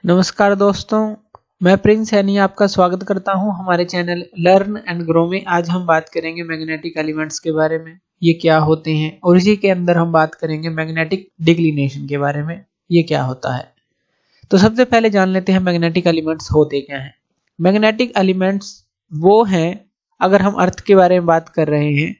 नमस्कार दोस्तों, मैं प्रिंस सैनी आपका स्वागत करता हूं हमारे चैनल लर्न एंड ग्रो में। आज हम बात करेंगे मैग्नेटिक एलिमेंट्स के बारे में, ये क्या होते हैं, और इसी के अंदर हम बात करेंगे मैग्नेटिक डिक्लिनेशन के बारे में, ये क्या होता है। तो सबसे पहले जान लेते हैं मैग्नेटिक एलिमेंट्स होते क्या हैं। मैग्नेटिक एलिमेंट्स वो हैं, अगर हम अर्थ के बारे में बात कर रहे हैं,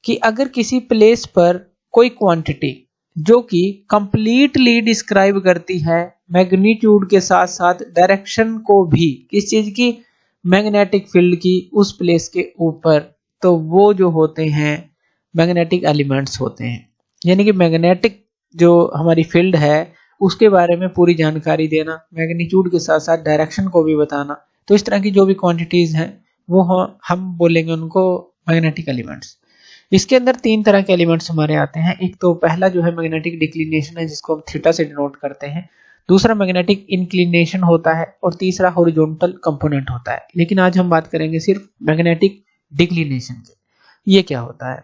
कि अगर किसी प्लेस पर कोई क्वांटिटी जो कि कंप्लीटली डिस्क्राइब करती है मैग्नीट्यूड के साथ साथ डायरेक्शन को भी, किस चीज की, मैग्नेटिक फील्ड की, उस प्लेस के ऊपर, तो वो जो होते हैं मैग्नेटिक एलिमेंट्स होते हैं। यानी कि मैग्नेटिक जो हमारी फील्ड है उसके बारे में पूरी जानकारी देना, मैग्नीट्यूड के साथ साथ डायरेक्शन को भी बताना। तो इस तरह की जो भी क्वांटिटीज हैं वो हम बोलेंगे उनको मैग्नेटिक एलिमेंट्स। इसके अंदर तीन तरह के एलिमेंट्स हमारे आते हैं। एक तो पहला जो है मैग्नेटिक डिक्लिनेशन है, जिसको हम थीटा से डिनोट करते हैं। दूसरा मैग्नेटिक इंक्लिनेशन होता है और तीसरा हॉरिजॉन्टल कंपोनेंट होता है। लेकिन आज हम बात करेंगे सिर्फ मैग्नेटिक डिक्लिनेशन की, ये क्या होता है।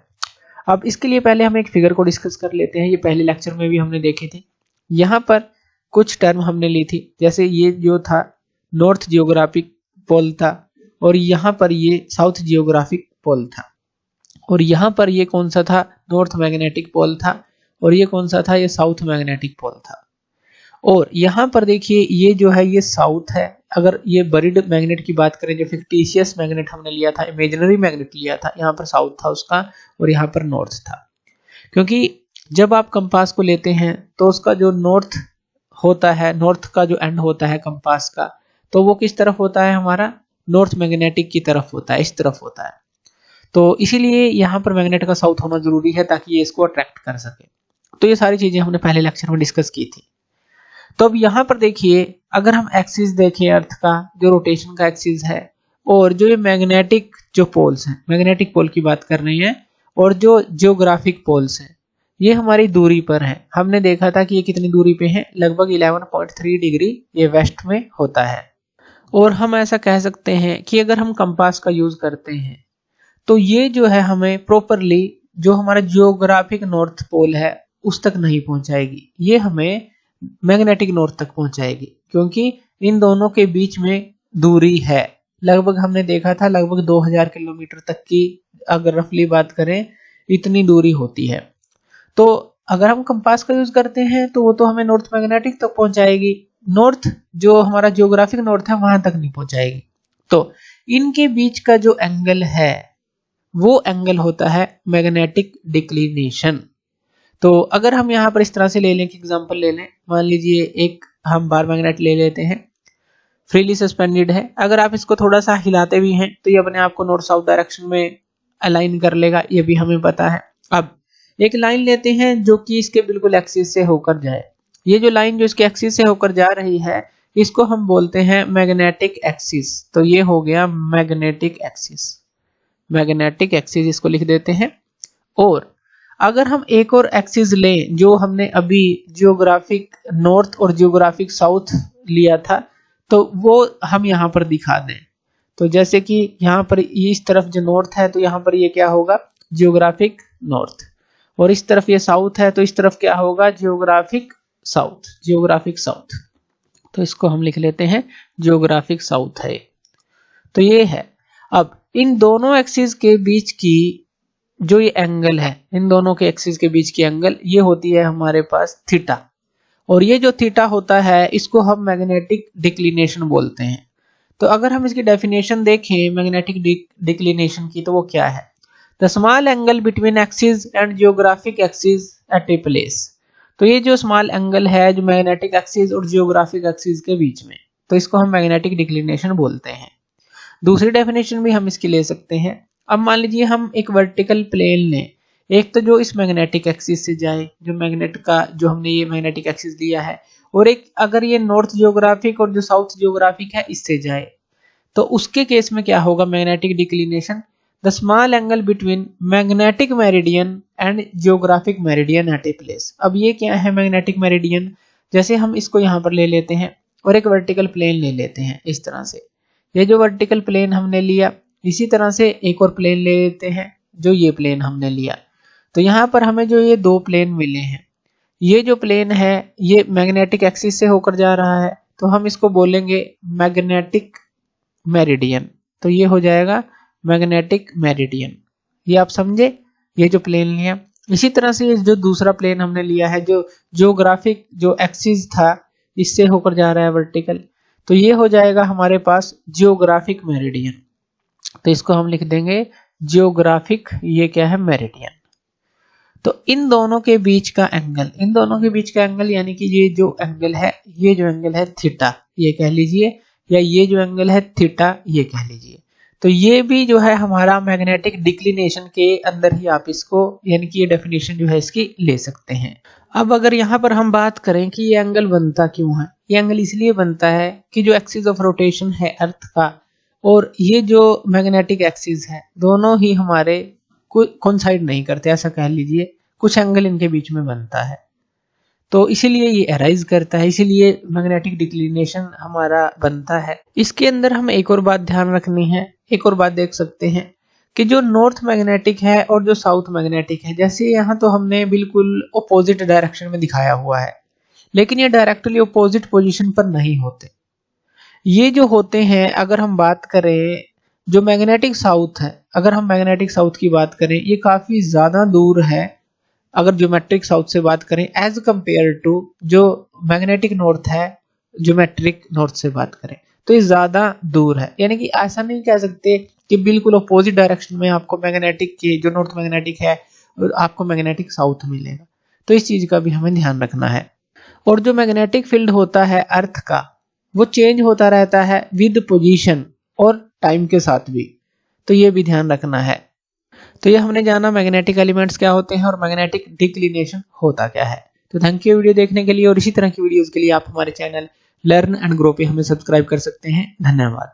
अब इसके लिए पहले हम एक फिगर को डिस्कस कर लेते हैं। ये पहले लेक्चर में भी हमने देखे थे। यहाँ पर कुछ टर्म हमने ली थी, जैसे ये जो था नॉर्थ जियोग्राफिक पोल था, और यहाँ पर ये साउथ जियोग्राफिक पोल था, और यहाँ पर ये कौन सा था, नॉर्थ मैग्नेटिक पोल था, और ये कौन सा था, ये साउथ मैग्नेटिक पोल था। और यहाँ पर देखिए ये जो है ये साउथ है। अगर ये बरीड मैग्नेट की बात करें, जो फिक्टिशियस मैग्नेट हमने लिया था, इमेजिनरी मैग्नेट लिया था, यहाँ पर साउथ था उसका और यहाँ पर नॉर्थ था। क्योंकि जब आप कंपास को लेते हैं तो उसका जो नॉर्थ होता है, नॉर्थ का जो एंड होता है कंपास का, तो वो किस तरफ होता है, हमारा नॉर्थ मैग्नेटिक की तरफ होता है, इस तरफ होता है। तो इसीलिए यहाँ पर मैग्नेट का साउथ होना जरूरी है ताकि ये इसको अट्रैक्ट कर सके। तो ये सारी चीजें हमने पहले लेक्चर में डिस्कस की थी। तो अब यहाँ पर देखिए, अगर हम एक्सिस देखें अर्थ का, जो रोटेशन का एक्सिस है, और जो ये मैग्नेटिक जो पोल्स हैं, मैग्नेटिक पोल की बात कर रहे हैं, और जो जियोग्राफिक पोल्स हैं, ये हमारी दूरी पर है। हमने देखा था कि ये कितनी दूरी पे है, लगभग 11.3 डिग्री ये वेस्ट में होता है। और हम ऐसा कह सकते हैं कि अगर हम कंपास का यूज करते हैं तो ये जो है हमें प्रॉपरली जो हमारा जियोग्राफिक नॉर्थ पोल है उस तक नहीं पहुंचाएगी, ये हमें मैग्नेटिक नॉर्थ तक पहुंचाएगी, क्योंकि इन दोनों के बीच में दूरी है। लगभग हमने देखा था लगभग 2000 किलोमीटर तक की, अगर रफली बात करें, इतनी दूरी होती है। तो अगर हम कंपास का यूज करते हैं तो वो तो हमें नॉर्थ मैग्नेटिक तक पहुंचाएगी, नॉर्थ जो हमारा जियोग्राफिक नॉर्थ है वहां तक नहीं पहुंचाएगी। तो इनके बीच का जो एंगल है वो एंगल होता है मैग्नेटिक डिक्लिनेशन। तो अगर हम यहाँ पर इस तरह से ले लें कि एग्जांपल ले लें, मान लीजिए एक हम बार मैग्नेट ले लेते हैं, फ्रीली सस्पेंडेड है। अगर आप इसको थोड़ा सा हिलाते भी हैं तो ये अपने आप को नॉर्थ साउथ डायरेक्शन में अलाइन कर लेगा, ये भी हमें पता है। अब एक लाइन लेते हैं जो कि इसके बिल्कुल एक्सिस से होकर जाए। ये जो लाइन जो इसके एक्सिस से होकर जा रही है, इसको हम बोलते हैं मैग्नेटिक एक्सिस। तो ये हो गया मैग्नेटिक एक्सिस, मैग्नेटिक एक्सिस इसको लिख देते हैं। और अगर हम एक और एक्सिस लें, जो हमने अभी जियोग्राफिक नॉर्थ और जियोग्राफिक साउथ लिया था, तो वो हम यहाँ पर दिखा दें। तो जैसे कि यहाँ पर इस तरफ जो नॉर्थ है, तो यहाँ पर ये क्या होगा, जियोग्राफिक नॉर्थ, और इस तरफ ये साउथ है, तो इस तरफ क्या होगा, जियोग्राफिक साउथ, जियोग्राफिक साउथ। तो इसको हम लिख लेते हैं जियोग्राफिक साउथ है। तो ये है। अब इन दोनों एक्सिस के बीच की जो ये एंगल है, इन दोनों के एक्सिस के बीच की एंगल, ये होती है हमारे पास थीटा। और ये जो थीटा होता है इसको हम मैग्नेटिक डिक्लिनेशन बोलते हैं। तो अगर हम इसकी डेफिनेशन देखें मैग्नेटिक डिक्लिनेशन की, तो वो क्या है, the small angle between axis and geographic axis at a place. तो ये जो स्मॉल एंगल है जो मैग्नेटिक एक्सिस और जियोग्राफिक एक्सिस के बीच में, तो इसको हम मैग्नेटिक डिक्लिनेशन बोलते हैं। दूसरी डेफिनेशन भी हम इसकी ले सकते हैं। अब मान लीजिए हम एक वर्टिकल प्लेन लें, एक तो जो इस मैग्नेटिक एक्सिस से जाए, जो मैग्नेट का जो हमने ये मैग्नेटिक एक्सिस लिया है, और एक अगर ये नॉर्थ जियोग्राफिक और जो साउथ जियोग्राफिक है इससे जाए, तो उसके केस में क्या होगा, magnetic declination, the small angle between magnetic meridian and geographic meridian at a place. अब ये क्या है मैग्नेटिक मेरिडियन, जैसे हम इसको यहाँ पर ले लेते हैं और एक वर्टिकल प्लेन ले लेते हैं इस तरह से। ये जो वर्टिकल प्लेन हमने लिया, इसी तरह से एक और प्लेन ले लेते हैं जो ये प्लेन हमने लिया। तो यहाँ पर हमें जो ये दो प्लेन मिले हैं, ये जो प्लेन है ये मैग्नेटिक एक्सिस से होकर जा रहा है, तो हम इसको बोलेंगे मैग्नेटिक मेरिडियन। तो ये हो जाएगा मैग्नेटिक मेरिडियन। ये आप समझे, ये जो प्लेन लिया। इसी तरह से जो दूसरा प्लेन हमने लिया है, जो जियोग्राफिक जो एक्सिस था इससे होकर जा रहा है वर्टिकल, तो ये हो जाएगा हमारे पास जियोग्राफिक मेरिडियन। तो इसको हम लिख देंगे जियोग्राफिक, ये क्या है, मेरिडियन। तो इन दोनों के बीच का एंगल, इन दोनों के बीच का एंगल यानी कि ये जो एंगल है, ये जो एंगल है थीटा, ये कह लीजिए, या ये जो एंगल है थीटा, ये कह लीजिए। तो ये भी जो है हमारा मैग्नेटिक डिक्लिनेशन के अंदर ही आप इसको, यानी कि ये डेफिनेशन जो है इसकी ले सकते हैं। अब अगर यहाँ पर हम बात करें कि ये एंगल बनता क्यों है, ये एंगल इसलिए बनता है कि जो एक्सिस ऑफ रोटेशन है अर्थ का और ये जो मैग्नेटिक एक्सिस है, दोनों ही हमारे कोइंसाइड नहीं करते, ऐसा कह लीजिए, कुछ एंगल इनके बीच में बनता है। तो इसीलिए ये अराइज करता है, इसीलिए मैग्नेटिक डिक्लिनेशन हमारा बनता है। इसके अंदर हम एक और बात ध्यान रखनी है, एक और बात देख सकते हैं कि जो नॉर्थ मैग्नेटिक है और जो साउथ मैग्नेटिक है, जैसे यहाँ तो हमने बिल्कुल अपोजिट डायरेक्शन में दिखाया हुआ है, लेकिन ये डायरेक्टली अपोजिट पोजीशन पर नहीं होते। ये जो होते हैं, अगर हम बात करें जो मैग्नेटिक साउथ है, अगर हम मैग्नेटिक साउथ की बात करें, ये काफी ज्यादा दूर है अगर ज्योमेट्रिक साउथ से बात करें एज कंपेयर टू जो मैग्नेटिक नॉर्थ है, ज्योमेट्रिक नॉर्थ से बात करें तो ये ज्यादा दूर है। यानी कि ऐसा नहीं कह सकते कि बिल्कुल अपोजिट डायरेक्शन में आपको मैग्नेटिक के जो नॉर्थ मैग्नेटिक है आपको मैग्नेटिक साउथ मिलेगा। तो इस चीज का भी हमें ध्यान रखना है। और जो मैग्नेटिक फील्ड होता है अर्थ का, वो चेंज होता रहता है विद पोजीशन और टाइम के साथ भी, तो ये भी ध्यान रखना है। तो ये हमने जाना मैग्नेटिक एलिमेंट्स क्या होते हैं और मैग्नेटिक डिक्लिनेशन होता क्या है। तो थैंक यू वीडियो देखने के लिए, और इसी तरह की वीडियोस के लिए आप हमारे चैनल लर्न एंड ग्रो पे हमें सब्सक्राइब कर सकते हैं। धन्यवाद।